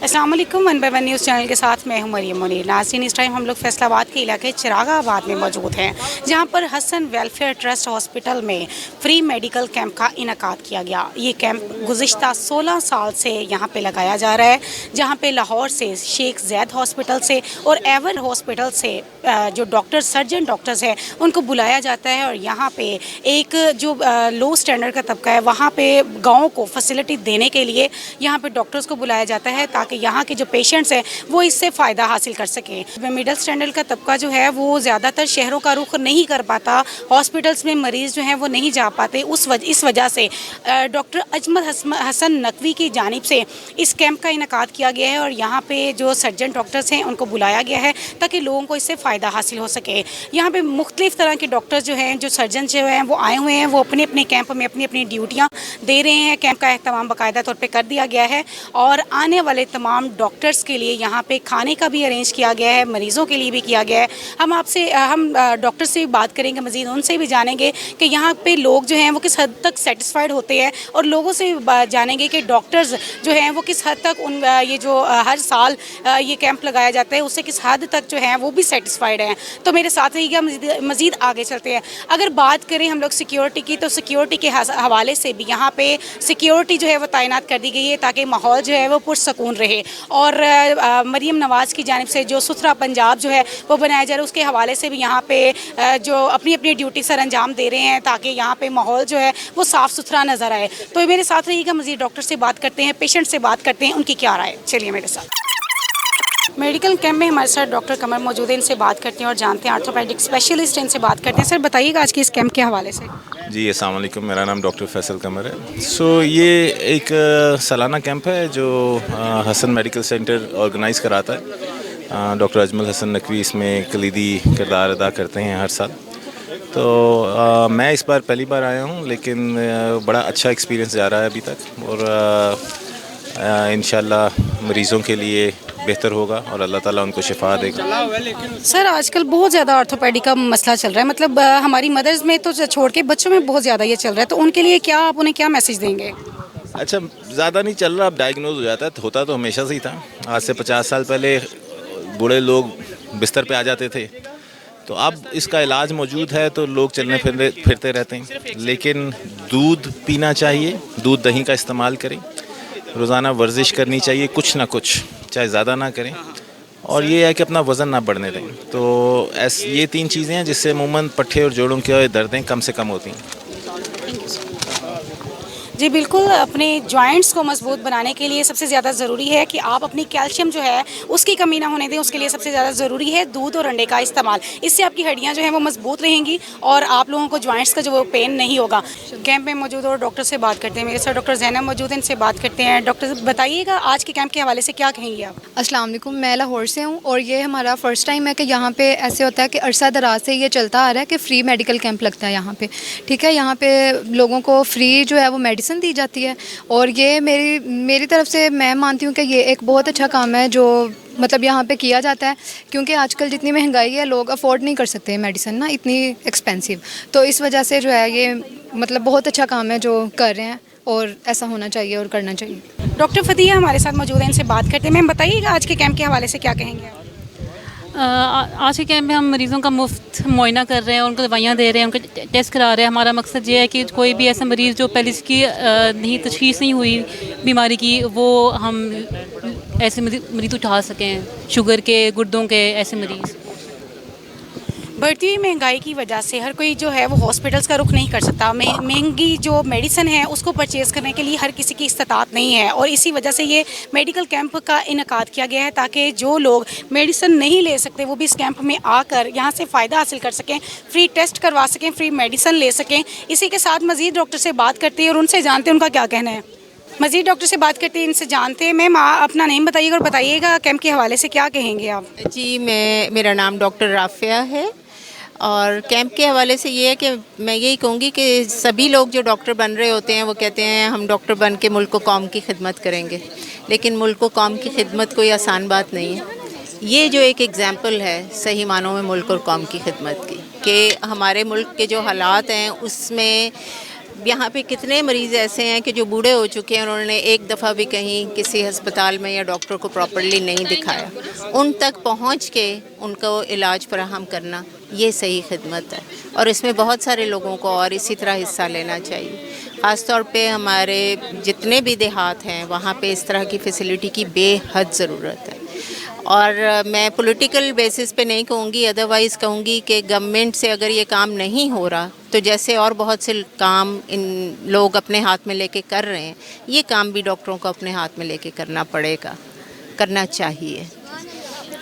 अस्सलाम वालेकुम। 1/1 news channel के साथ मैं हूं मरियम मुनीर। नाज़रीन, इस टाइम हम लोग फैसलाबाद के इलाके चिरागाबाद में मौजूद हैं, जहां पर हसन वेलफेयर ट्रस्ट हॉस्पिटल में फ्री मेडिकल कैंप का इनकाद किया गया। ये कैंप गुज़िश्ता 16 साल से यहां पे लगाया जा रहा है, जहां पे लाहौर से शेख ज़ैद हॉस्पिटल से और एवर हॉस्पिटल से जो डॉक्टर सर्जन डॉक्टर्स हैं उनको बुलाया जाता है। और यहाँ पे एक जो लो स्टैंडर्ड का तबका है, वहाँ पे गाँव को फैसिलिटी देने के लिए यहाँ पे डॉक्टर्स को बुलाया जाता है, ताकि यहाँ के जो पेशेंट्स हैं वो इससे फ़ायदा हासिल कर सकें। मिडिल स्टैंडर्ड का तबका जो है वो ज़्यादातर शहरों का रुख नहीं कर पाता, हॉस्पिटल्स में मरीज़ जो हैं वो नहीं जा पाते। इस वजह से डॉक्टर अजमल हसन नकवी की जानिब से इस कैंप का इनकाद किया गया है और यहाँ पे जो सर्जन डॉक्टर्स हैं उनको बुलाया गया है ताकि लोगों को इससे फ़ायदा हासिल हो सके। यहाँ पे मुख्तलिफ़ तरह के डॉक्टर्स जो हैं, जो सर्जन जो हैं वो आए हुए हैं, वो अपने अपने कैंप में अपनी अपनी ड्यूटियाँ दे रहे हैं। कैंप का एहतमाम बाकायदा तौर पर कर दिया गया है और आने वाले तमाम डॉक्टर्स के लिए यहाँ पे खाने का भी अरेंज किया गया है, मरीज़ों के लिए भी किया गया है। हम डॉक्टर से भी बात करेंगे, मज़ीद उनसे भी जानेंगे कि यहाँ पे लोग जो हैं वो किस हद तक सेटिस्फाइड होते हैं और लोगों से जानेंगे कि डॉक्टर्स जो हैं वो किस हद तक ये जो हर साल ये कैंप लगाया जाता है उससे किस हद तक जो है वो भी सेटिस्फाइड हैं। तो मेरे साथ रहिएगा, मज़ीद आगे चलते हैं। अगर बात करें हम लोग सिक्योरिटी की, तो सिक्योरिटी के हवाले से भी यहाँ पे सिक्योरिटी जो है वो तैनात कर दी गई है ताकि माहौल जो है वो पुरसकून रहे। और मरीम नवाज़ की जानिब से जो सुथरा पंजाब जो है वो बनाया जा रहा है, उसके हवाले से भी यहाँ पे जो अपनी अपनी ड्यूटी सर अंजाम दे रहे हैं ताकि यहाँ पे माहौल जो है वो साफ़ सुथरा नज़र आए। तो मेरे साथ रहिएगा, मज़ीद डॉक्टर से बात करते हैं, पेशेंट से बात करते हैं, उनकी क्या राय। चलिए मेरे साथ। मेडिकल कैंप में हमारे साथ डॉक्टर कमर मौजूद है, इनसे बात करते हैं और जानते हैं, आर्थोपेडिक स्पेशलिस्ट इनसे बात करते हैं। सर बताइएगा आज के इस कैंप के हवाले से। जी अस्सलाम वालेकुम, मेरा नाम डॉक्टर फैसल कमर है। ये एक सालाना कैंप है जो हसन मेडिकल सेंटर ऑर्गेनाइज़ कराता है। डॉक्टर अजमल हसन नकवी इसमें कलीदी किरदार अदा करते हैं हर साल। तो मैं इस बार पहली बार आया हूँ, लेकिन बड़ा अच्छा एक्सपीरियंस जा रहा है अभी तक और इंशाल्लाह मरीज़ों के लिए बेहतर होगा और अल्लाह ताला उनको शिफा देगा। सर आजकल बहुत ज़्यादा ऑर्थोपेडिक का मसला चल रहा है, मतलब हमारी मदर्स में तो छोड़ के बच्चों में बहुत ज़्यादा ये चल रहा है, तो उनके लिए क्या आप उन्हें क्या मैसेज देंगे? अच्छा, ज़्यादा नहीं चल रहा, अब डायग्नोज हो जाता है, होता तो हमेशा से ही था। आज से 50 साल पहले बूढ़े लोग बिस्तर पे आ जाते थे, तो अब इसका इलाज मौजूद है तो लोग चलने फिरते रहते हैं। लेकिन दूध पीना चाहिए, दूध दही का इस्तेमाल करें, रोज़ाना वर्जिश करनी चाहिए, कुछ ना कुछ, चाहे ज़्यादा ना करें, और ये है कि अपना वज़न ना बढ़ने दें। तो ये 3 चीज़ें हैं जिससे अमूमन पट्ठे और जोड़ों की दर्दें कम से कम होती हैं। जी बिल्कुल, अपने जॉइंट्स को मजबूत बनाने के लिए सबसे ज़्यादा ज़रूरी है कि आप अपनी कैल्शियम जो है उसकी कमी ना होने दें। उसके लिए सबसे ज़्यादा ज़रूरी है दूध और अंडे का इस्तेमाल। इससे आपकी हड्डियां जो हैं वो मजबूत रहेंगी और आप लोगों को जॉइंट्स का जो वो पेन नहीं होगा। कैंप में मौजूद और डॉक्टर से बात करते हैं, मेरे साथ डॉक्टर ज़ैनब मौजूद हैं, इनसे बात करते हैं। डॉक्टर बताइएगा आज के कैंप के हवाले से क्या कहेंगे आप? अस्सलाम वालेकुम, मैं लाहौर से हूँ और ये हमारा फ़र्स्ट टाइम है कि यहाँ पे ऐसे होता है कि अरसा दराज से ये चलता आ रहा है कि फ़्री मेडिकल कैंप लगता है यहाँ पे। ठीक है, यहाँ पे लोगों को फ्री जो है वो मेडिसिन दी जाती है और ये मेरी तरफ से मैं मानती हूँ कि ये एक बहुत अच्छा काम है जो मतलब यहाँ पे किया जाता है, क्योंकि आजकल जितनी महंगाई है लोग अफोर्ड नहीं कर सकते मेडिसिन ना, इतनी एक्सपेंसिव। तो इस वजह से जो है ये मतलब बहुत अच्छा काम है जो कर रहे हैं और ऐसा होना चाहिए और करना चाहिए। डॉक्टर फतिया हमारे साथ मौजूद हैं, इनसे बात करते हैं। मैम बताइएगा आज के कैंप के हवाले से क्या कहेंगे आप? आज के कैंप में हम मरीज़ों का मुफ्त मुआयना कर रहे हैं, उनको दवाइयाँ दे रहे हैं, उनके टेस्ट करा रहे हैं। हमारा मकसद ये है कि कोई भी ऐसा मरीज़ जो पहले इसकी नहीं तशख़ीस नहीं हुई बीमारी की, वो हम ऐसे मरीज़ उठा सकें, शुगर के, गुर्दों के ऐसे मरीज़। बढ़ती हुई महंगाई की वजह से हर कोई जो है वो हॉस्पिटल्स का रुख नहीं कर सकता। महंगी जो मेडिसिन है उसको परचेज़ करने के लिए हर किसी की इस्तात नहीं है और इसी वजह से ये मेडिकल कैंप का इनकाद किया गया है ताकि जो लोग मेडिसिन नहीं ले सकते वो भी इस कैंप में आकर यहाँ से फ़ायदा हासिल कर सकें, फ्री टेस्ट करवा सकें, फ्री मेडिसिन ले सकें। इसी के साथ मज़ीद डॉक्टर से बात करते हैं और उनसे जानते हैं उनका क्या कहना है। मज़ीद डॉक्टर से बात करते हैं, इनसे जानते हैं। मैम अपना नेम बताइएगा और बताइएगा कैंप के हवाले से क्या कहेंगे आप? जी, मेरा नाम डॉक्टर राफ़िया है और कैंप के हवाले से ये है कि मैं यही कहूँगी कि सभी लोग जो डॉक्टर बन रहे होते हैं वो कहते हैं हम डॉक्टर बन के मुल्क को कौम की खिदमत करेंगे, लेकिन मुल्क को कौम की खिदमत कोई आसान बात नहीं है। ये जो एक एग्ज़ाम्पल है सही मानों में मुल्क और कौम की खिदमत की, कि हमारे मुल्क के जो हालात हैं उसमें यहाँ पे कितने मरीज़ ऐसे हैं कि जो बूढ़े हो चुके हैं, उन्होंने एक दफ़ा भी कहीं किसी अस्पताल में या डॉक्टर को प्रॉपर्ली नहीं दिखाया, उन तक पहुँच के उनको इलाज फराहम करना, ये सही खिदमत है। और इसमें बहुत सारे लोगों को और इसी तरह हिस्सा लेना चाहिए। ख़ास तौर पे हमारे जितने भी देहात हैं वहाँ पे इस तरह की फ़ैसिलिटी की बेहद ज़रूरत है। और मैं पॉलिटिकल बेसिस पे नहीं कहूँगी, अदरवाइज़ कहूँगी कि गवर्नमेंट से अगर ये काम नहीं हो रहा तो जैसे और बहुत से काम इन लोग अपने हाथ में लेके कर रहे हैं, ये काम भी डॉक्टरों को अपने हाथ में लेके करना पड़ेगा, करना चाहिए।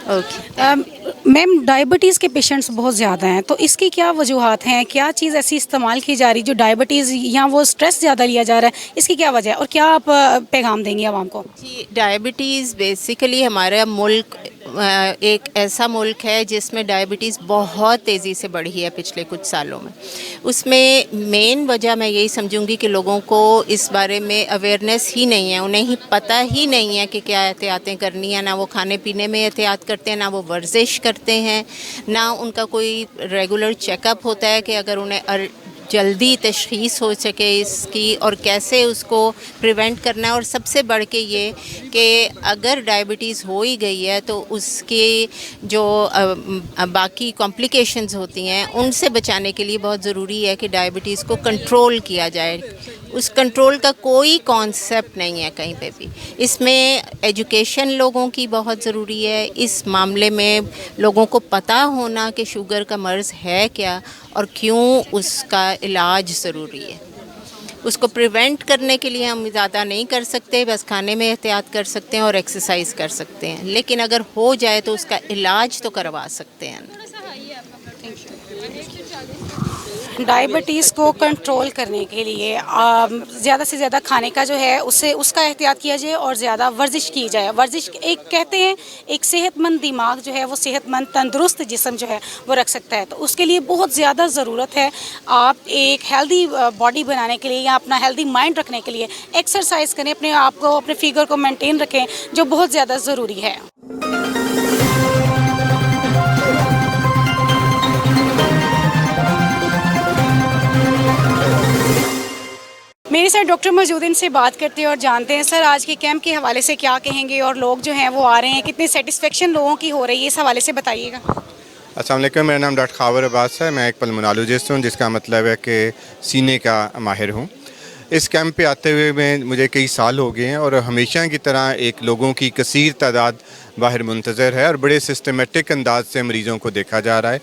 ओके मैम, डायबिटीज़ के पेशेंट्स बहुत ज़्यादा हैं, तो इसकी क्या वजूहात हैं? क्या चीज़ ऐसी इस्तेमाल की जा रही जो डायबिटीज़ या वो स्ट्रेस ज़्यादा लिया जा रहा है, इसकी क्या वजह है और क्या आप पैगाम देंगी आवाम को? जी, डायबिटीज़ बेसिकली हमारा मुल्क एक ऐसा मुल्क है जिसमें डायबिटीज़ बहुत तेज़ी से बढ़ी है पिछले कुछ सालों में। उसमें मेन वजह मैं यही समझूंगी कि लोगों को इस बारे में अवेयरनेस ही नहीं है, उन्हें ही पता ही नहीं है कि क्या एहतियातें करनी है। ना वो खाने पीने में एहतियात करते हैं, ना वो वर्जिश करते हैं, ना उनका कोई रेगुलर चेकअप होता है कि अगर उन्हें जल्दी तशख़ीस हो सके इसकी और कैसे उसको प्रिवेंट करना है। और सबसे बढ़ के ये कि अगर डायबिटीज़ हो ही गई है तो उसकी जो बाकी कॉम्प्लिकेशंस होती हैं उनसे बचाने के लिए बहुत ज़रूरी है कि डायबिटीज़ को कंट्रोल किया जाए। उस कंट्रोल का कोई कॉन्सेप्ट नहीं है कहीं पे भी। इसमें एजुकेशन लोगों की बहुत ज़रूरी है। इस मामले में लोगों को पता होना कि शुगर का मर्ज़ है क्या और क्यों उसका इलाज ज़रूरी है। उसको प्रिवेंट करने के लिए हम ज़्यादा नहीं कर सकते, बस खाने में एहतियात कर सकते हैं और एक्सरसाइज कर सकते हैं, लेकिन अगर हो जाए तो उसका इलाज तो करवा सकते हैं। डायबिटीज़ को कंट्रोल करने के लिए ज़्यादा से ज़्यादा खाने का जो है उससे उसका एहतियात किया जाए और ज़्यादा वर्जिश की जाए। वर्जिश एक कहते हैं एक सेहतमंद दिमाग जो है वो सेहतमंद तंदुरुस्त जिस्म जो है वो रख सकता है, तो उसके लिए बहुत ज़्यादा ज़रूरत है। आप एक हेल्दी बॉडी बनाने के लिए या अपना हेल्दी माइंड रखने के लिए एक्सरसाइज करें, अपने आप को अपने फिगर को मेनटेन रखें, जो बहुत ज़्यादा ज़रूरी है। मेरे साथ डॉक्टर मौजूद हैं, इनसे बात करते हैं और जानते हैं सर आज के कैंप के हवाले से क्या कहेंगे और लोग जो हैं वो आ रहे हैं, कितनी सेटिस्फेक्शन लोगों की हो रही है, इस हवाले से बताइएगा। अस्सलाम वालेकुम, मेरा नाम डॉक्टर खावर अब्बास है। मैं एक पल्मोनोलॉजिस्ट हूँ, जिसका मतलब है कि सीने का माहिर हूँ। इस कैंप पे आते हुए में मुझे कई साल हो गए हैं और हमेशा की तरह एक लोगों की कसीर तादाद बाहर मुंतज़र है और बड़े सिस्टमेटिक अंदाज से मरीज़ों को देखा जा रहा है।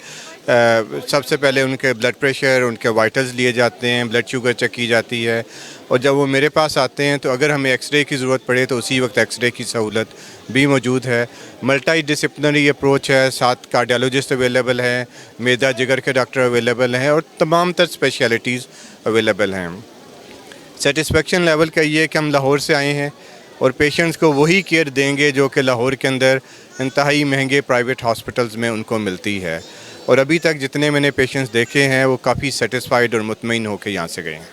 सबसे पहले उनके ब्लड प्रेशर, उनके वाइटल्स लिए जाते हैं, ब्लड शुगर चेक की जाती है और जब वो मेरे पास आते हैं तो अगर हमें एक्सरे की ज़रूरत पड़े तो उसी वक्त एक्सरे की सहूलत भी मौजूद है। मल्टी डिसिप्लिनरी अप्रोच है, 7 कार्डियोलॉजिस्ट अवेलेबल हैं, मैदा जिगर के डॉक्टर अवेलेबल हैं और तमाम तर स्पेशलिटीज़ अवेलेबल हैं। सेटिस्फेक्शन लेवल का ये है कि हम लाहौर से आए हैं और पेशेंट्स को वही केयर देंगे जो कि लाहौर के अंदर इंतहाई महंगे प्राइवेट हॉस्पिटल्स में उनको मिलती है। और अभी तक जितने मैंने पेशेंट्स देखे हैं वो काफ़ी सेटिस्फाइड और मुतमईन होकर यहाँ से गए हैं।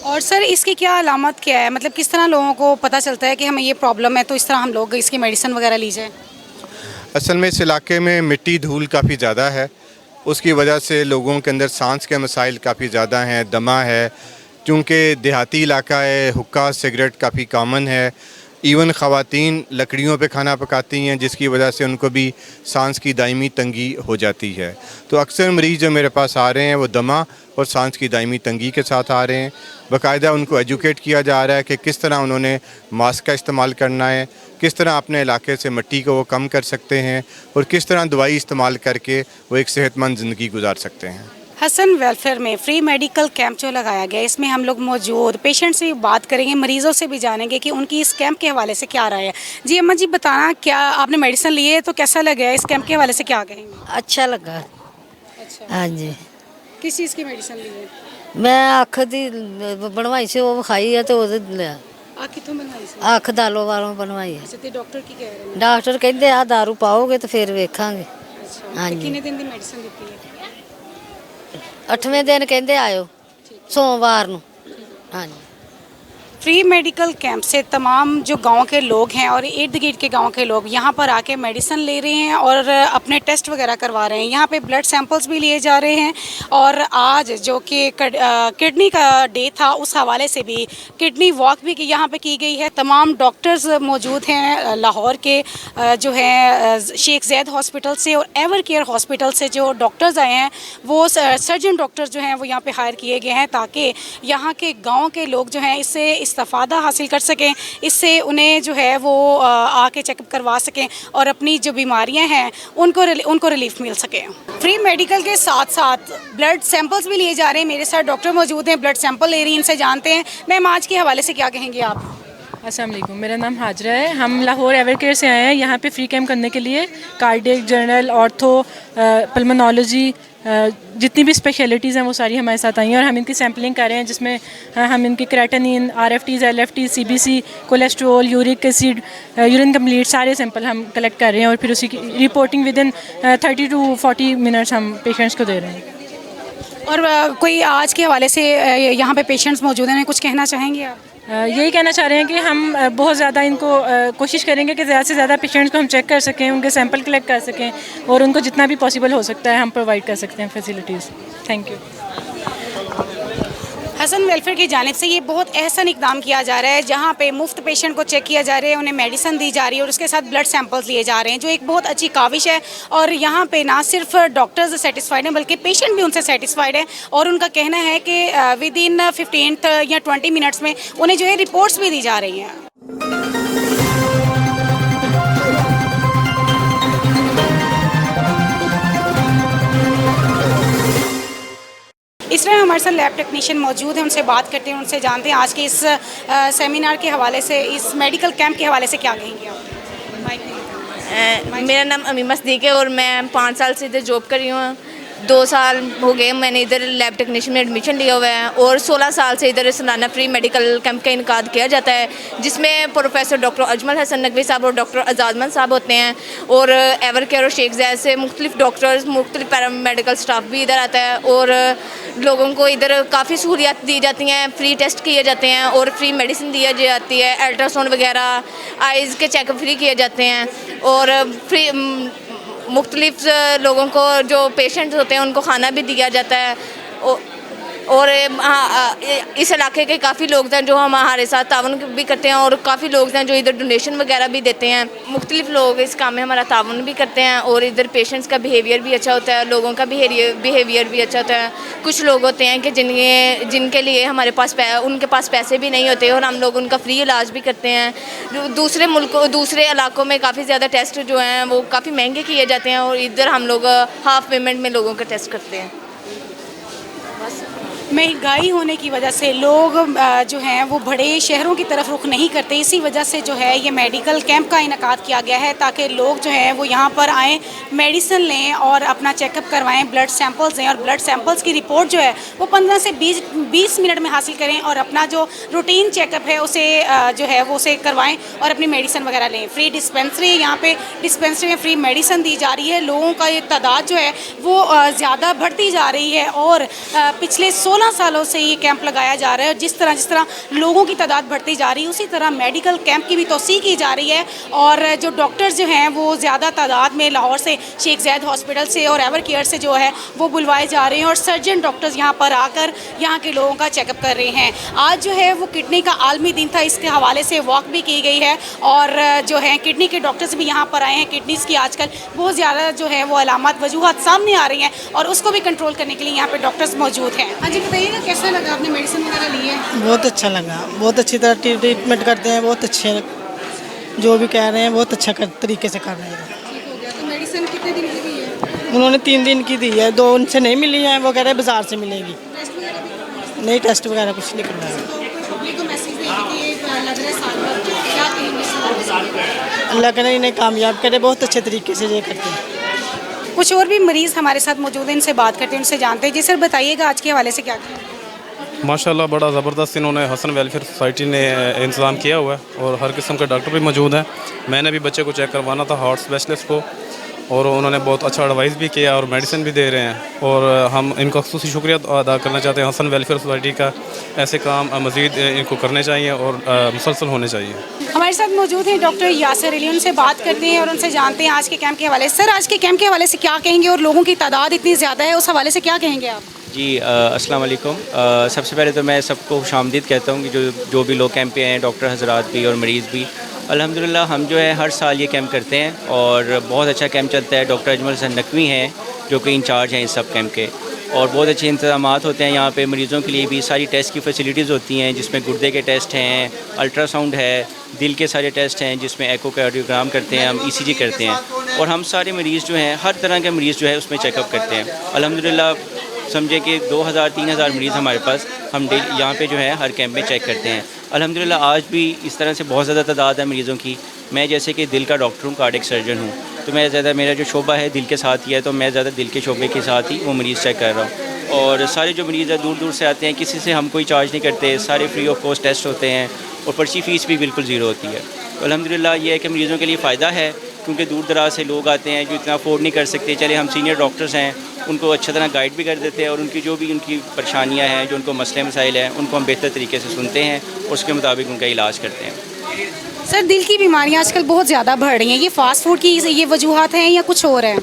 और सर इसकी क्या अलामत क्या है, मतलब किस तरह लोगों को पता चलता है कि हमें ये प्रॉब्लम है तो इस तरह हम लोग इसकी मेडिसिन वगैरह ली जाए? असल में इस इलाके में मिट्टी धूल काफ़ी ज़्यादा है, उसकी वजह से लोगों के अंदर सांस के मसाइल काफ़ी ज़्यादा हैं, दमा है। चूँकि देहाती इलाका है, हुक्का सिगरेट काफ़ी कॉमन है। इवन ख़वातीन लकड़ियों पे खाना पकाती हैं, जिसकी वजह से उनको भी सांस की दायमी तंगी हो जाती है। तो अक्सर मरीज़ जो मेरे पास आ रहे हैं वो दमा और सांस की दायमी तंगी के साथ आ रहे हैं। बाकायदा उनको एजुकेट किया जा रहा है कि किस तरह उन्होंने मास्क का इस्तेमाल करना है, किस तरह अपने इलाके से मिट्टी को वो कम कर सकते हैं और किस तरह दवाई इस्तेमाल करके वो एक सेहतमंद ज़िंदगी गुजार सकते हैं। हसन वेलफेयर में फ्री मेडिकल कैंप जो लगाया गया है, इसमें हम लोग मौजूद पेशेंट से बात करेंगे, मरीज़ों से भी जानेंगे कि उनकी इस कैंप के हवाले से क्या राय है। जी अम्मा जी, बताना क्या आपने मेडिसिन ली है तो कैसा लगा, इस कैंप के हवाले से क्या कहेंगे? अच्छा लगा। अच्छा, हाँ जी, किस चीज़ की मेडिसिन ली है? मैं अख दी बनवाई से वो खाई है तो लिया। आप कितों बनवाई सी? अख दालों वालों बनवाई है। अच्छा, ते डॉक्टर की कह रहे हैं? डॉक्टर कहते आ दारू पाओगे तो फिर वेखांगे। अच्छा, हाँ ते जी। कितने दिन की मेडिसिन दी है? 8वें दिन कहते आयो सोमवार नूं। हाँ जी। फ्री मेडिकल कैंप से तमाम जो गांव के लोग हैं और इर्द गिर्द के गांव के लोग यहाँ पर आके मेडिसिन ले रहे हैं और अपने टेस्ट वगैरह करवा रहे हैं। यहाँ पे ब्लड सैंपल्स भी लिए जा रहे हैं और आज जो कि किडनी का डे था उस हवाले से भी किडनी वॉक भी यहाँ पे की गई है। तमाम डॉक्टर्स मौजूद हैं लाहौर के जो है शेख ज़ैद हॉस्पिटल से और एवर केयर हॉस्पिटल से जो डॉक्टर्स आए हैं वो सर्जन डॉक्टर्स जो हैं वो यहाँ पे हायर किए गए हैं ताकि यहाँ के गांव के लोग जो हैं इससे इस्तेफ़ादा हासिल कर सकें, इससे उन्हें जो है वो आके चेकअप करवा सकें और अपनी जो बीमारियां हैं उनको रिलीफ मिल सके। फ्री मेडिकल के साथ साथ ब्लड सैंपल्स भी लिए जा रहे हैं। मेरे साथ डॉक्टर मौजूद हैं, ब्लड सैंपल ले रही हैं, इनसे जानते हैं। मैम, आज के हवाले से क्या कहेंगे आप? अस्सलाम वालेकुम, मेरा नाम हाजरा है। हम लाहौर एवर केयर से आए हैं यहाँ पे फ्री कैंप करने के लिए। कार्डियक, जनरल, ऑर्थो, पल्मोनोलॉजी, जितनी भी स्पेशलिटीज़ हैं वो सारी हमारे साथ आई हैं और हम इनकी सैम्पलिंग कर रहे हैं जिसमें हम इनकी क्रेटानिन, RFTs, LFTs, CBC, cholesterol, uric acid, urine complete सारे सैंपल हम कलेक्ट कर रहे हैं और फिर उसी की reporting with in 30 to 40 minutes हम पेशेंट्स को दे रहे हैं। और कोई आज के हवाले से यहाँ पे पेशेंट्स मौजूद हैं, कुछ कहना चाहेंगे आप? यही कहना चाह रहे हैं कि हम बहुत ज़्यादा इनको कोशिश करेंगे कि ज़्यादा से ज़्यादा पेशेंट्स को हम चेक कर सकें, उनके सैंपल कलेक्ट कर सकें और उनको जितना भी पॉसिबल हो सकता है हम प्रोवाइड कर सकते हैं facilities. Thank you. Hasan welfare की जानिब से ये बहुत एहसन इकदाम किया जा रहा है जहाँ पे मुफ्त पेशेंट को चेक किया जा रहा है, उन्हें मेडिसिन दी जा रही है और उसके साथ ब्लड सैंपल्स लिए जा रहे हैं, जो एक बहुत अच्छी काविश है। और यहाँ पे ना सिर्फ डॉक्टर्स सेटिस्फाइड हैं बल्कि पेशेंट भी उनसे सेटिस्फाइड है और उनका कहना है कि विद इन 15 या 20 मिनट्स में उन्हें जो है रिपोर्ट्स भी दी जा रही हैं। इस तरह हमारे साथ लैब टेक्नीशियन मौजूद हैं, उनसे बात करते हैं, उनसे जानते हैं आज के इस सेमिनार के हवाले से, इस मेडिकल कैंप के हवाले से क्या कहेंगे आप? मेरा नाम अमीमा सदीक है और मैं 5 साल से इधर जॉब कर रही हूँ। 2 साल हो गए मैंने इधर लैब टेक्नीशियन में एडमिशन लिया हुआ है और 16 साल से इधर सालाना फ्री मेडिकल कैंप का इनकाद किया जाता है जिसमें प्रोफेसर डॉक्टर अजमल हसन नकवी साहब और डॉक्टर आज़ादमंद साहब होते हैं और एवर केयर और शेख ज़ैद से मुख्तलिफ डॉक्टर्स, मुख्तलिफ पैरामेडिकल स्टाफ भी इधर आता है और लोगों को इधर काफ़ी सहूलियात दी जाती हैं, फ्री टेस्ट किए जाते हैं और फ्री मेडिसिन दी जाती है, अल्ट्रासाउंड वगैरह, आइज़ के चेकअप फ्री किए जाते हैं और फ्री मुख्तलिफ लोगों को जो पेशेंट्स होते हैं उनको खाना भी दिया जाता है और इस इलाके के काफ़ी लोग हैं जो हमारे साथ ताउन भी करते हैं और काफ़ी लोग हैं जो इधर डोनेशन वगैरह भी देते हैं। मुख्तलिफ लोग इस काम में हमारा ताउन भी करते हैं और इधर पेशेंट्स का बिहेवियर भी अच्छा होता है, लोगों का बिहेवियर भी अच्छा होता है। कुछ लोग होते हैं कि जिनके लिए हमारे पास उनके पास पैसे भी नहीं होते और हम लोग उनका फ्री इलाज भी करते हैं। दूसरे इलाकों में काफ़ी ज़्यादा टेस्ट जो हैं वो काफ़ी महंगे किए जाते हैं और इधर हम लोग हाफ पेमेंट में लोगों का टेस्ट करते हैं। महंगाई होने की वजह से लोग जो हैं वो बड़े शहरों की तरफ रुख नहीं करते, इसी वजह से जो है ये मेडिकल कैंप का इनेकाद किया गया है ताकि लोग जो हैं वो यहाँ पर आएँ, मेडिसिन लें और अपना चेकअप करवाएं, ब्लड सैंपल्स लें और ब्लड सैंपल्स की रिपोर्ट जो है वो 15 से 20 मिनट में हासिल करें और अपना जो रूटीन चेकअप है उसे जो है वो उसे करवाएँ और अपनी मेडिसिन वगैरह लें। फ्री डिस्पेंसरी, यहाँ पर डिस्पेंसरी में फ्री मेडिसिन दी जा रही है। लोगों का ये तादाद जो है वो ज़्यादा बढ़ती जा रही है और पिछले 16 सालों से ये कैंप लगाया जा रहा है। जिस तरह लोगों की तादाद बढ़ती जा रही है उसी तरह मेडिकल कैंप की भी तोसी की जा रही है और जो डॉक्टर्स जो हैं वो ज़्यादा तादाद में लाहौर से शेख ज़ैद हॉस्पिटल से और एवर केयर से जो है वो बुलवाए जा रहे हैं और सर्जन डॉक्टर्स यहाँ पर आकर यहाँ के लोगों का चेकअप कर रहे हैं। आज जो है वो किडनी का आलमी दिन था, इसके हवाले से वॉक भी की गई है और जो है किडनी के डॉक्टर्स भी यहाँ पर आए हैं। किडनीज़ की आजकल बहुत ज़्यादा जो है वो अलामत वजूहत सामने आ रही हैं और उसको भी कंट्रोल करने के लिए यहाँ पर डॉक्टर्स मौजूद हैं। हाँ जी, बताइएगा कैसा लगा, आपने मेडिसिन वगैरह ली है? बहुत अच्छा लगा, बहुत अच्छी तरह ट्रीटमेंट करते हैं, बहुत अच्छे जो भी कह रहे हैं बहुत अच्छा तरीके से कर रहे हैं। ठीक हो गया। तो मेडिसिन कितने दिन की दी है? उन्होंने 3 दिन की दी है, 2 उनसे नहीं मिली हैं, वो कह रहे हैं बाजार से मिलेगी। टेस्ट वगैरह भी नहीं, टेस्ट वगैरह कुछ नहीं करवाया। अल्लाह करे इन्हें कामयाब करे, बहुत अच्छे तरीके से ये करते हैं। कुछ और भी मरीज़ हमारे साथ मौजूद हैं, इनसे बात करते हैं, उनसे जानते हैं। जी सर, बताइएगा आज के हवाले से क्या करें? माशाल्लाह बड़ा ज़बरदस्त इन्होंने हसन वेलफेयर सोसाइटी ने इंतज़ाम किया हुआ है और हर किस्म के डॉक्टर भी मौजूद हैं। मैंने भी बच्चे को चेक करवाना था, हार्ट स्पेशलिस्ट को, और उन्होंने बहुत अच्छा एडवाइस भी किया और मेडिसिन भी दे रहे हैं, और हम इनका ख़ुसूसी शुक्रिया अदा करना चाहते हैं हसन वेलफेयर सोसाइटी का। ऐसे काम मज़ीद इनको करने चाहिए और मुसलसल होने चाहिए। हमारे साथ मौजूद हैं डॉक्टर यासिर अली, उनसे बात करते हैं और उनसे जानते हैं आज के कैंप के हवाले से। सर, आज के कैंप के हवाले से क्या कहेंगे और लोगों की तादाद इतनी ज़्यादा है, उस हवाले से क्या कहेंगे आप? जी अस्सलाम वालेकुम। सबसे पहले तो मैं सबको खुशामदीद कहता हूँ कि जो भी लोग कैंप पे हैं, डॉक्टर हजरात भी और मरीज़ भी। अल्हम्दुलिल्लाह हम जो है हर साल ये कैंप करते हैं और बहुत अच्छा कैंप चलता है। डॉक्टर अजमल हसन नकवी हैं जो कि इंचार्ज हैं इस सब कैंप के, और बहुत अच्छे इंतज़ामात होते हैं यहाँ पे। मरीज़ों के लिए भी सारी टेस्ट की फैसिलिटीज़ होती हैं, जिसमें गुर्दे के टेस्ट हैं, अल्ट्रासाउंड है, दिल के सारे टेस्ट हैं, जिसमें एकोकार्डियोग्राम करते हैं, हम ECG करते हैं, और हम सारे मरीज़ जो हैं, हर तरह के मरीज़ जो है उसमें चेकअप करते हैं। अल्हम्दुलिल्लाह समझे कि 2000-3000 मरीज़ हमारे पास हम यहाँ पे जो है हर कैंप में चेक करते हैं। अल्हम्दुलिल्लाह आज भी इस तरह से बहुत ज़्यादा तादाद है मरीज़ों की। मैं जैसे कि दिल का डॉक्टर हूँ, कार्डियक सर्जन हूँ, तो मैं ज़्यादा, मेरा जो शोबा है दिल के साथ ही है, तो मैं ज़्यादा दिल के शोबे के साथ ही वो मरीज़ चेक कर रहा हूँ। और सारे जो मरीज़ हैं दूर दूर से आते हैं, किसी से हम कोई चार्ज नहीं करते, सारे फ्री ऑफ कॉस्ट टेस्ट होते हैं और पर्ची फ़ीस भी बिल्कुल ज़ीरो होती है। तो अल्हम्दुलिल्लाह ये है कि मरीज़ों के लिए फ़ायदा है, क्योंकि दूर दराज से लोग आते हैं जो इतना अफोर्ड नहीं कर सकते। चले हम सीनियर डॉक्टर्स हैं, उनको अच्छी तरह गाइड भी कर देते हैं, और उनकी जो भी उनकी परेशानियां हैं, जो उनको मसले मसाइल हैं, उनको हम बेहतर तरीके से सुनते हैं और उसके मुताबिक उनका इलाज करते हैं। सर, दिल की बीमारियां आजकल बहुत ज़्यादा बढ़ रही हैं, ये फ़ास्ट फूड की ये वजूहत हैं या कुछ और है?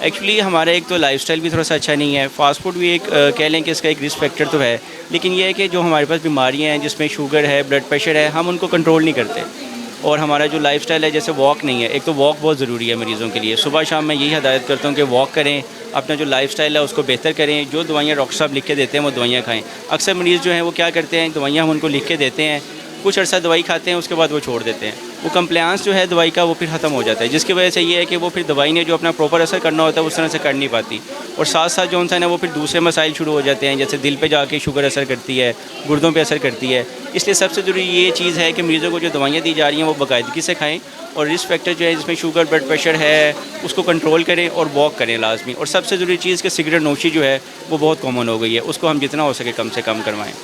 एक्चुअली हमारा एक तो लाइफस्टाइल भी थोड़ा सा अच्छा नहीं है, फ़ास्ट फूड भी एक कह लें कि इसका एक रिस्क फैक्टर तो है, लेकिन ये है कि जो हमारे पास बीमारियाँ हैं जिसमें शुगर है, ब्लड प्रेशर है, हम उनको कंट्रोल नहीं करते। और हमारा जो लाइफस्टाइल है, जैसे वॉक नहीं है, एक तो वॉक बहुत ज़रूरी है मरीज़ों के लिए। सुबह शाम मैं यही हदायत करता हूँ कि वॉक करें, अपना जो लाइफस्टाइल है उसको बेहतर करें। जो दवाइयाँ डॉक्टर साहब लिख के देते हैं वो दवाइयाँ खाएं। अक्सर मरीज़ जो हैं वो क्या करते हैं, दवाइयाँ हम उनको लिख के देते हैं, कुछ अर्सा दवाई खाते हैं, उसके बाद वो छोड़ देते हैं। वो कंप्लायंस जो है दवाई का वो फिर ख़त्म हो जाता है, जिसकी वजह से ये है कि वो फिर दवाई ने जो अपना प्रॉपर असर करना होता है उस तरह से कर नहीं पाती, और साथ साथ जो उनसा है वो फिर दूसरे मसाइल शुरू हो जाते हैं, जैसे दिल पे जाके शुगर असर करती है, गुर्दों पे असर करती है। इसलिए सबसे ज़रूरी ये चीज़ है कि मरीज़ों को जो दवाइयाँ दी जा रही हैं वो बाकायदगी से खाएँ, और रिस्क फैक्टर जो है जिसमें शुगर, ब्लड प्रेशर है, उसको कंट्रोल करें और वॉक करें लाजमी। और सबसे ज़रूरी चीज़ कि सिगरेट नोशी जो है वो बहुत कॉमन हो गई है, उसको हम जितना हो सके कम से कम करवाएँ।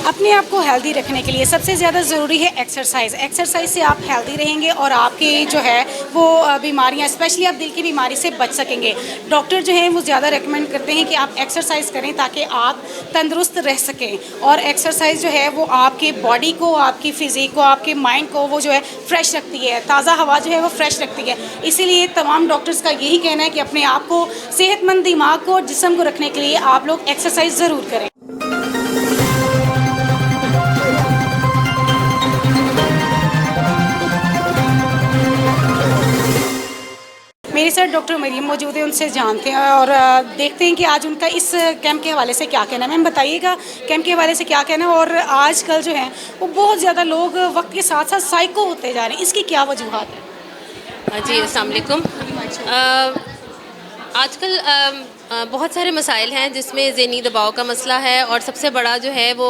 अपने आप को हेल्दी रखने के लिए सबसे ज़्यादा ज़रूरी है एक्सरसाइज। एक्सरसाइज से आप हेल्दी रहेंगे और आपके जो है वो बीमारियां, स्पेशली आप दिल की बीमारी से बच सकेंगे। डॉक्टर जो हैं वो ज़्यादा रेकमेंड करते हैं कि आप एक्सरसाइज करें ताकि आप तंदुरुस्त रह सकें, और एक्सरसाइज जो है वो आपके बॉडी को, आपकी फ़िज़िक को, आपके माइंड को वो जो है फ्रेश रखती है, ताज़ा हवा जो है वो फ्रेश रखती है। इसीलिए तमाम डॉक्टर्स का यही कहना है कि अपने आप को सेहतमंद, दिमाग को और जिस्म को रखने के लिए आप लोग एक्सरसाइज ज़रूर करें। मेरे साथ डॉक्टर मरियम मौजूद है, उनसे जानते हैं और देखते हैं कि आज उनका इस कैंप के हवाले से क्या कहना है। मैम बताइएगा कैंप के हवाले से क्या कहना है, और आजकल जो है वो बहुत ज़्यादा लोग वक्त के साथ साथ साइको होते जा रहे हैं, इसकी क्या वजूहत है? जी अस्सलाम वालेकुम। आजकल बहुत सारे मसाइल हैं जिसमें ज़हनी दबाव का मसला है, और सबसे बड़ा जो है वो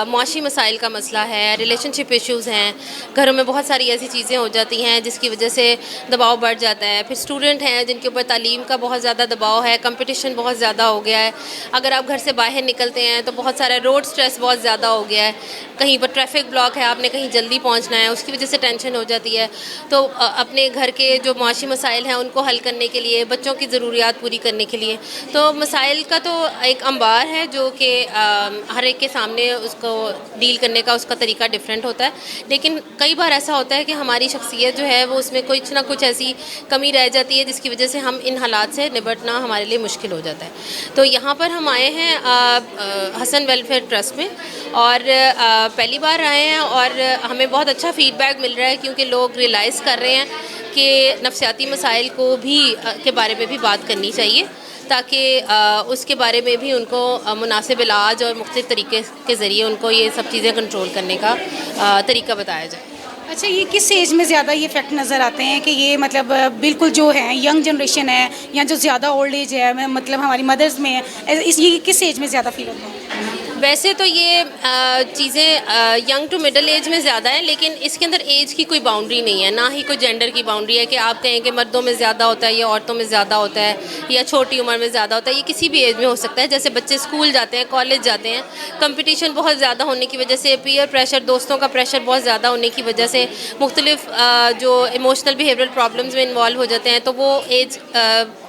मुआशी मसाइल का मसला है, रिलेशनशिप इश्यूज़ हैं। घरों में बहुत सारी ऐसी चीज़ें हो जाती हैं जिसकी वजह से दबाव बढ़ जाता है। फिर स्टूडेंट हैं जिनके ऊपर तालीम का बहुत ज़्यादा दबाव है, कंपटीशन बहुत ज़्यादा हो गया है। अगर आप घर से बाहर निकलते हैं तो बहुत सारा रोड स्ट्रेस बहुत ज़्यादा हो गया है, कहीं पर ट्रैफिक ब्लॉक है, आपने कहीं जल्दी पहुँचना है, उसकी वजह से टेंशन हो जाती है। तो अपने घर के जो मुआशी मसाइल हैं उनको हल करने के लिए, बच्चों की ज़रूरियात पूरी करने के लिए, तो मसाइल का तो एक अंबार है जो कि हर एक के सामने उसको डील करने का उसका तरीका डिफरेंट होता है। लेकिन कई बार ऐसा होता है कि हमारी शख्सियत जो है वो उसमें कुछ ना कुछ ऐसी कमी रह जाती है जिसकी वजह से हम इन हालात से निपटना हमारे लिए मुश्किल हो जाता है। तो यहाँ पर हम आए हैं हसन वेलफेयर ट्रस्ट में, और पहली बार आए हैं और हमें बहुत अच्छा फ़ीडबैक मिल रहा है, क्योंकि लोग रियलाइज़ कर रहे हैं कि नफ्सियाती मसाइल को भी के बारे में भी बात करनी चाहिए, ताकि उसके बारे में भी उनको मुनासिब इलाज और मुख्तलिफ तरीके के ज़रिए उनको ये सब चीज़ें कंट्रोल करने का तरीका बताया जाए। अच्छा, ये किस एज में ज़्यादा ये इफेक्ट नज़र आते हैं कि ये मतलब बिल्कुल जो है यंग जनरेशन है या जो ज़्यादा ओल्ड एज है, मतलब हमारी मदर्स में है, ये किस एज में ज़्यादा फील होता है? वैसे तो ये चीज़ें यंग टू मिडिल एज में ज़्यादा है, लेकिन इसके अंदर एज की कोई बाउंड्री नहीं है, ना ही कोई जेंडर की बाउंड्री है कि आप कहें कि मर्दों में ज़्यादा होता है या औरतों में ज़्यादा होता है या छोटी उम्र में ज़्यादा होता है। ये किसी भी एज में हो सकता है। जैसे बच्चे स्कूल जाते हैं, कॉलेज जाते हैं, कंपटीशन बहुत ज़्यादा होने की वजह से, पीयर प्रेशर, दोस्तों का प्रेशर बहुत ज़्यादा होने की वजह से मुख्तलिफ जो इमोशनल बिहेवियरल प्रॉब्लम्स में इन्वॉल्व हो जाते हैं, तो वो एज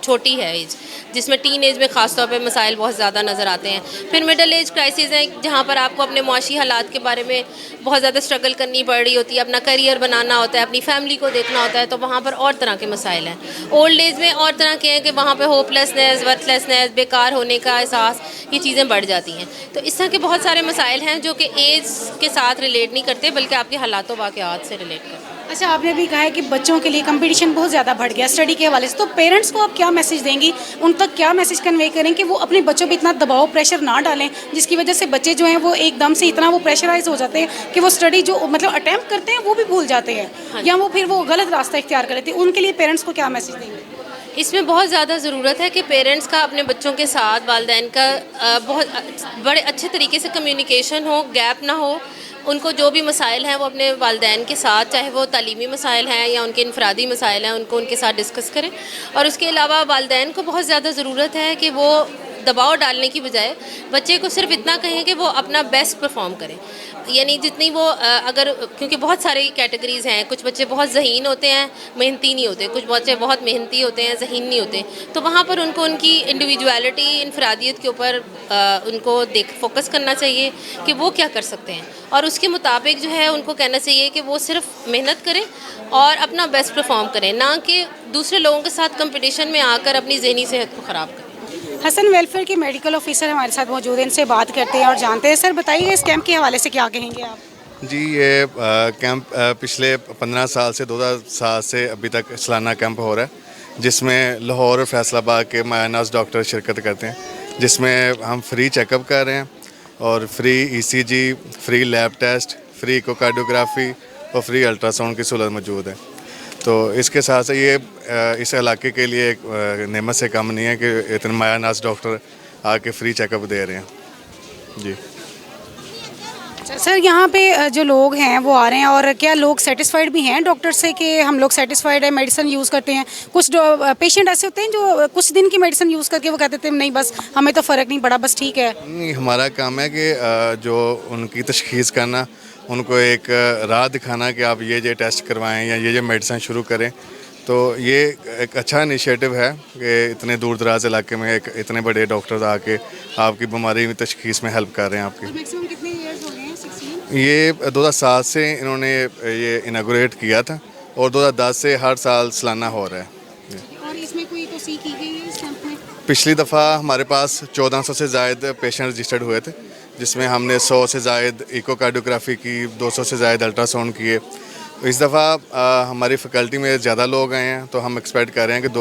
छोटी है एज, जिसमें टीन एज में ख़ास तौर पे मसाइल बहुत ज़्यादा नज़र आते हैं। फिर मिडिल एज क्राइसिस है जहाँ पर आपको अपने मुआशी हालात के बारे में बहुत ज़्यादा स्ट्रगल करनी पड़ रही होती है, अपना करियर बनाना होता है, अपनी फैमिली को देखना होता है, तो वहाँ पर और तरह के मसाइल हैं। ओल्ड एज में और तरह के हैं कि वहाँ पर होपलेसनेस, वर्थलेसनेस, बेकार होने का एहसास, ये चीज़ें बढ़ जाती हैं। तो इस तरह के बहुत सारे मसाइल हैं जो कि एज के साथ रिलेट नहीं करते, बल्कि आपके हालातों वाक़यात से रिलेट करते हैं। अच्छा, आपने भी कहा है कि बच्चों के लिए कंपटीशन बहुत ज़्यादा बढ़ गया स्टडी के हवाले से, तो पेरेंट्स को आप क्या मैसेज देंगी, उन तक क्या मैसेज कन्वे करें कि वो अपने बच्चों पे इतना दबाव, प्रेशर ना डालें, जिसकी वजह से बच्चे जो हैं वो एकदम से इतना वो प्रेशराइज हो जाते हैं कि वो स्टडी जो मतलब अटैम्प्ट करते हैं वो भी भूल जाते हैं, या वो फिर वो गलत रास्ता इख्तियार कर लेते हैं। उनके लिए पेरेंट्स को क्या मैसेज देंगे? इसमें बहुत ज़्यादा ज़रूरत है कि पेरेंट्स का अपने बच्चों के साथ, वालिदैन का बहुत बड़े अच्छे तरीके से कम्युनिकेशन हो, गैप ना हो। उनको जो भी मसाइल हैं वो अपने वालिदैन के साथ, चाहे वो तालीमी मसाइल हैं या उनके इनफरादी मसाइल हैं, उनको उनके साथ डिस्कस करें। और उसके अलावा वालिदैन को बहुत ज़्यादा ज़रूरत है कि वो दबाव डालने की बजाय बच्चे को सिर्फ इतना कहें कि वो अपना बेस्ट परफॉर्म करें। यानी जितनी वो अगर, क्योंकि बहुत सारी कैटेगरीज़ हैं, कुछ बच्चे बहुत ज़हीन होते हैं, मेहनती नहीं होते, कुछ बच्चे बहुत मेहनती होते हैं, ज़हीन नहीं होते, तो वहाँ पर उनको उनकी इंडिविजुअलिटी, इनफरादियत के ऊपर उनको फोकस करना चाहिए कि वो क्या कर सकते हैं, और उसके मुताबिक जो है उनको कहना चाहिए कि वो सिर्फ मेहनत करें और अपना बेस्ट परफॉर्म करें, ना कि दूसरे लोगों के साथ कंपटीशन में आकर अपनी ज़हनी सेहत को ख़राब करें। हसन वेलफेयर के मेडिकल ऑफिसर हमारे साथ मौजूद हैं, इनसे बात करते हैं और जानते हैं। सर बताइए, इस कैंप के हवाले से क्या कहेंगे आप? जी, ये कैंप पिछले 15 साल से 2000 साल से अभी तक सालाना कैंप हो रहा है, जिसमें लाहौर और फैसलाबाद के मायनाज डॉक्टर शिरकत करते हैं, जिसमें हम फ्री चेकअप कर रहे हैं और free ECG, free lab test, free echocardiography और फ्री अल्ट्रासाउंड की सहूलत मौजूद है। तो इसके साथ से ये इस इलाके के लिए एक नेमत से कम नहीं है कि इतने मायानाज डॉक्टर आके फ्री चेकअप दे रहे हैं। जी सर, यहाँ पे जो लोग हैं वो आ रहे हैं, और क्या लोग सेटिस्फाइड भी हैं डॉक्टर से कि हम लोग सेटिस्फाइड है, मेडिसिन यूज़ करते हैं? कुछ पेशेंट ऐसे होते हैं जो कुछ दिन की मेडिसिन यूज़ करके वो कहते थे नहीं बस हमें तो फ़र्क नहीं पड़ा, बस ठीक है। नहीं, हमारा काम है कि जो उनकी तशख़ीस करना, उनको एक राह दिखाना कि आप ये टेस्ट करवाएं या ये मेडिसिन शुरू करें। तो ये एक अच्छा इनिशिएटिव है कि इतने दूर दराज इलाके में इतने बड़े डॉक्टर्स आके आपकी बीमारी में तशख़ीस में हेल्प कर रहे हैं आपकी। मैक्सिमम कितने ईयर्स हो गए हैं? 16? ये 2007 से इन्होंने ये इनागोरेट किया था और 2010 से हर साल सालाना हो रहा है। और इसमें कोई तो सीख की गई है इस कैंप में? पिछली दफ़ा हमारे पास 1400 से ज़ायद पेशेंट रजिस्टर्ड हुए थे, जिसमें हमने 100 से ज़ायद इकोकार्डियोग्राफी की, 200 से ज़ायद अल्ट्रासाउंड किए। इस दफ़ा हमारी फैकल्टी में ज़्यादा लोग आए हैं, तो हम एक्सपेक्ट कर रहे हैं कि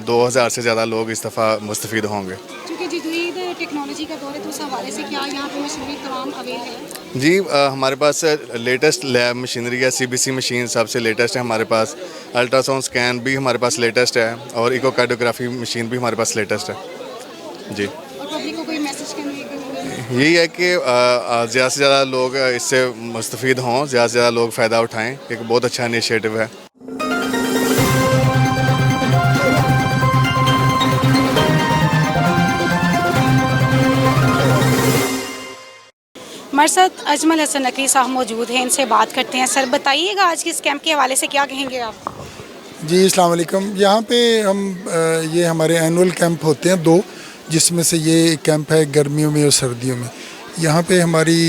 2000 से ज़्यादा लोग इस दफ़ा मुस्तफ़ीद होंगे। क्योंकि जदीद टेक्नोलॉजी का दौर है, तो उस हवाले से क्या यहाँ पे मशीनरी तमाम अवेल है? जी, हमारे पास लेटेस्ट लैब मशीनरी है, CBC मशीन सबसे लेटेस्ट है हमारे पास, अल्ट्रासाउंड स्कैन भी हमारे पास लेटेस्ट है और इकोकार्डियोग्राफी मशीन भी हमारे पास लेटेस्ट है। जी, और पब्लिक को कोई मैसेज करने यही है कि ज़्यादा से ज़्यादा लोग इससे मुस्तफ़ीद हों, ज़्यादा से ज़्यादा लोग फ़ायदा उठाएं। एक बहुत अच्छा इनिशिएटिव है। हमारे साथ अजमल हसन नकवी साहब मौजूद हैं, इनसे बात करते हैं। सर बताइएगा, आज के इस कैंप के हवाले से क्या कहेंगे आप? जी, अस्सलाम वालेकुम। यहाँ पे हम ये हमारे एनुअल कैंप होते हैं 2, जिसमें से ये कैंप है गर्मियों में और सर्दियों में। यहाँ पे हमारी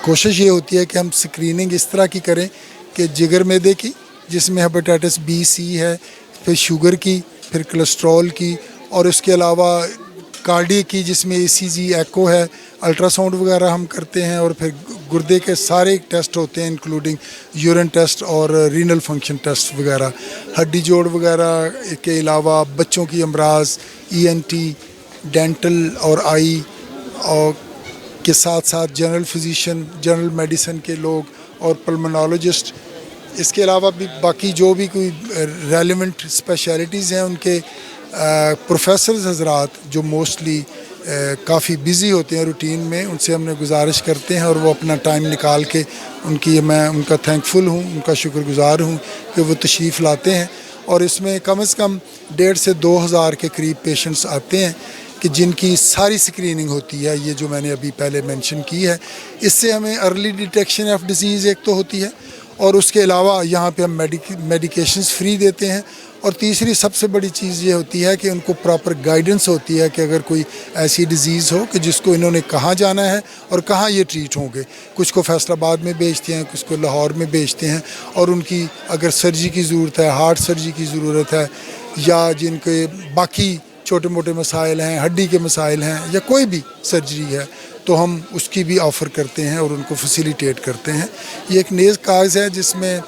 कोशिश ये होती है कि हम स्क्रीनिंग इस तरह की करें कि जिगर मैदे की, जिसमें हेपेटाइटिस B, C है, फिर शुगर की, फिर कोलेस्ट्रॉल की, और उसके अलावा कार्डियक की, जिसमें ECG, एको है, अल्ट्रासाउंड वगैरह हम करते हैं, और फिर गुर्दे के सारे टेस्ट होते हैं इंक्लूडिंग यूरिन टेस्ट और रीनल फंक्शन टेस्ट वगैरह। हड्डी जोड़ वगैरह के अलावा बच्चों की अमराज, ENT, डेंटल और आई, और के साथ साथ जनरल फिजिशियन, जनरल मेडिसिन के लोग और पल्मोनोलॉजिस्ट। इसके अलावा भी बाकी जो भी कोई रेलेवेंट स्पेशलिटीज़ हैं, उनके प्रोफेसर्स हजरात जो मोस्टली काफ़ी बिज़ी होते हैं रूटीन में, उनसे हमने गुजारिश करते हैं और वो अपना टाइम निकाल के मैं उनका थैंकफुल हूँ, उनका शुक्रगुजार हूँ कि वो तशरीफ़ लाते हैं। और इसमें कम से कम 1,500 से 2,000 के करीब पेशेंट्स आते हैं कि जिनकी सारी स्क्रीनिंग होती है, ये जो मैंने अभी पहले मेंशन की है। इससे हमें अर्ली डिटेक्शन ऑफ डिजीज़ एक तो होती है और उसके अलावा यहाँ पे हम मेडिकेशंस फ्री देते हैं। और तीसरी सबसे बड़ी चीज़ ये होती है कि उनको प्रॉपर गाइडेंस होती है कि अगर कोई ऐसी डिज़ीज़ हो कि जिसको इन्होंने कहाँ जाना है और कहाँ ये ट्रीट होंगे। कुछ को फैसलाबाद में भेजते हैं, कुछ को लाहौर में भेजते हैं, और उनकी अगर सर्जरी की ज़रूरत है, हार्ट सर्जरी की ज़रूरत है, या जिनके बाकी छोटे मोटे मसाइल हैं, हड्डी के मसाइल हैं, या कोई भी सर्जरी है, तो हम उसकी भी ऑफ़र करते हैं और उनको फैसिलिटेट करते हैं। ये एक नेज़ काज है जिसमें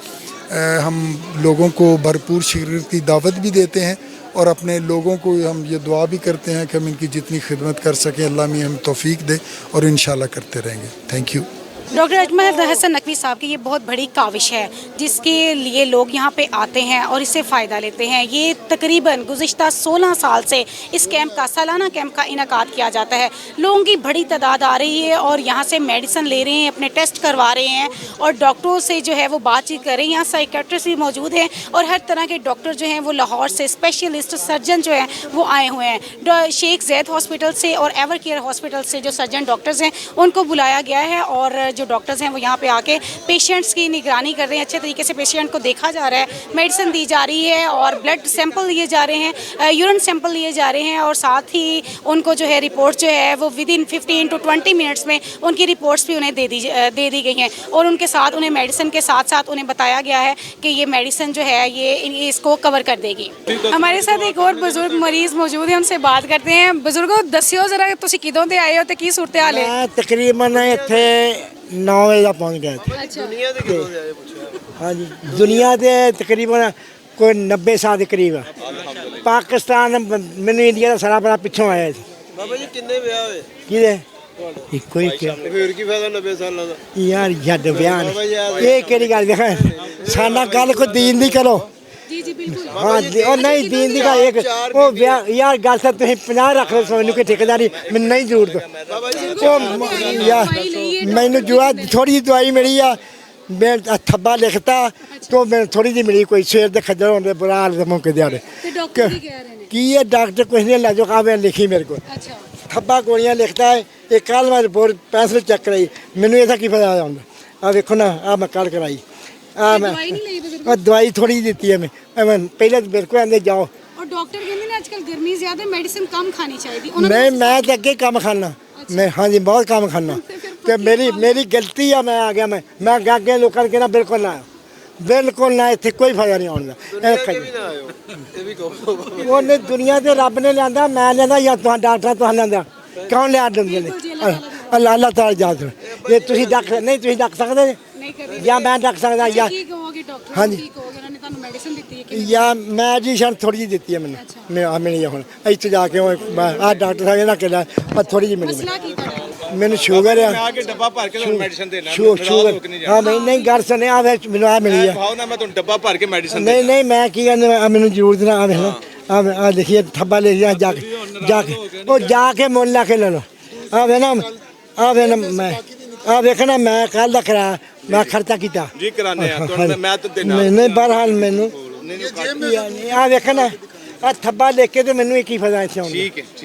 हम लोगों को भरपूर शिरकत की दावत भी देते हैं और अपने लोगों को हम ये दुआ भी करते हैं कि हम इनकी जितनी खिदमत कर सकें अल्लाह में हम तौफीक दे, और इंशाल्लाह करते रहेंगे। Thank you. Doctor Ajmal Hasan Naqvi साहब की ये बहुत बड़ी काविश है जिसके लिए लोग यहाँ पे आते हैं और इससे फ़ायदा लेते हैं। ये तकरीबन गुज़िश्ता 16 साल से इस कैंप का, सालाना कैंप का इनकाद किया जाता है। लोगों की बड़ी तादाद आ रही है और यहाँ से मेडिसिन ले रहे हैं, अपने टेस्ट करवा रहे हैं और डॉक्टरों से जो है वो बातचीत कर रहे हैं। यहाँ साइकेट्रिस्ट भी मौजूद हैं और हर तरह के डॉक्टर जो हैं वो लाहौर से, स्पेशलिस्ट सर्जन जो हैं वो आए हुए हैं। शेख ज़ैद हॉस्पिटल से और एवर केयर हॉस्पिटल से जो सर्जन डॉक्टर्स हैं उनको बुलाया गया है और जो डॉक्टर्स हैं वो यहाँ पे आके पेशेंट्स की निगरानी कर रहे हैं। अच्छे तरीके से पेशेंट को देखा जा रहा है, मेडिसिन दी जा रही है और ब्लड सैंपल लिए जा रहे हैं, यूरिन सैंपल लिए जा रहे हैं और साथ ही उनको जो है रिपोर्ट जो है वो विदिन 15 to 20 मिनट्स में उनकी रिपोर्ट्स भी उन्हें दे दी गई हैं। और उनके साथ उन्हें मेडिसिन के साथ साथ उन्हें बताया गया है कि ये मेडिसिन जो है ये इसको कवर कर देगी। हमारे साथ एक और बुजुर्ग मरीज़ मौजूद है, उनसे बात करते हैं। बुजुर्गो दस्सियो जरा तुसीं किदों ते आए हो ते की सूरत हाल है? तकरीबन इत्थे 9 बजे तक पहुँच गए थे। हाँ जी, दुनिया के तकरीबन कोई 90 साल के करीब है। पाकिस्तान मैंने इंडिया का सारा बड़ा पिछों आया थे। बाबा जी कितने ब्याह हुए? किदे कोई क्या फिर की फायदा 90 साल का यार जद बयान ये केड़ी गल देखा साना गल को दीन दी करो। जी जी बिल्कुल। हाँ और नहीं दीन दी का एक वो यार गल से तुम 50 रख लो सोनू की ठेकेदारी मैं नहीं जरूरत यार मैंने जुआ थोड़ी दवाई मिली आ मैं थब्बा लिखता तो मैं थोड़ी जी मिली कोई शेर दे खजर होंगे बुरा हाल मौके दिहाड़े कि ये डॉक्टर कुछ नहीं ला जो कहा लिखी मेरे को थब्बा गोलियां लिखता है। एक कल मैं रिपोर्ट पैसे चेक कराई मैंने ऐसा की पता आ देखो ना आ मैं कल कराई मैं दवाई थोड़ी दी है मैं पहले मेरे को आंदे जाओ और डॉक्टर कहते हैं आजकल गर्मी ज़्यादा मेडिसिन कम खानी चाहिए। नहीं मैं तो अगे कम खाना मैं हाँ जी बहुत कम खाना तो मेरी गलती है मैं आ गया मैं अगे लोगों के ना बिल्कुल ना इतने कोई फायदा नहीं आने वो नहीं दुनिया से रब ने लिया मैं लिया या डॉक्टर तुम लिया कौन लिया देंगे अल्लाह अल्लाह ताला याद ये तुम डक नहीं तुम डक सकते या मैं डक सकता या हाँ जी या मैं जी शायद थोड़ी जी दी है मैंने मिली हूँ इतने जाके आ डॉक्टर साहब ना कहला पर थोड़ी जी मिली मैंने शुगर है शुगर हाँ मैं नहीं घर से नहीं मैंने आ मिली है नहीं मैं की मैंने जरूरत ना आ देखिए थब्बा ले जाके वो जाके मोल ला के ले लो आ वे ना मैं आ देखना मैं कल का कराया मैं खर्चा किया नहीं बहरहाल मैनू आ देखना थब्बा लेके तो मैंने एक ही फायदा है।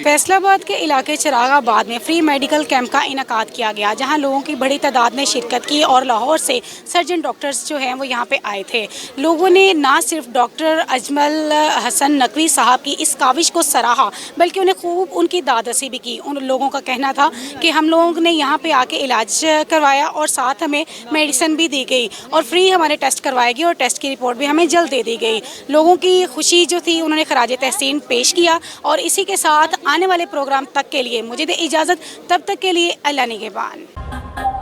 फैसलाबाद के इलाके चिरागाबाद में फ्री मेडिकल कैंप का इनकाद किया गया जहां लोगों की बड़ी तादाद ने शिरकत की और लाहौर से सर्जन डॉक्टर्स जो हैं वो यहां पे आए थे। लोगों ने ना सिर्फ डॉक्टर अजमल हसन नकवी साहब की इस काविश को सराहा बल्कि उन्हें खूब उनकी दादसी भी की। उन लोगों का कहना था कि हम लोगों ने यहाँ पे आके इलाज करवाया और साथ हमें मेडिसिन भी दी गई और फ्री हमारे टेस्ट करवाई गई और टेस्ट की रिपोर्ट भी हमें जल्द दे दी गई। लोगों की खुशी जो थी उन्होंने खराज तहसीन पेश किया और इसी के साथ आने वाले प्रोग्राम तक के लिए मुझे दे इजाज़त, तब तक के लिए अल्लाह निगहबान।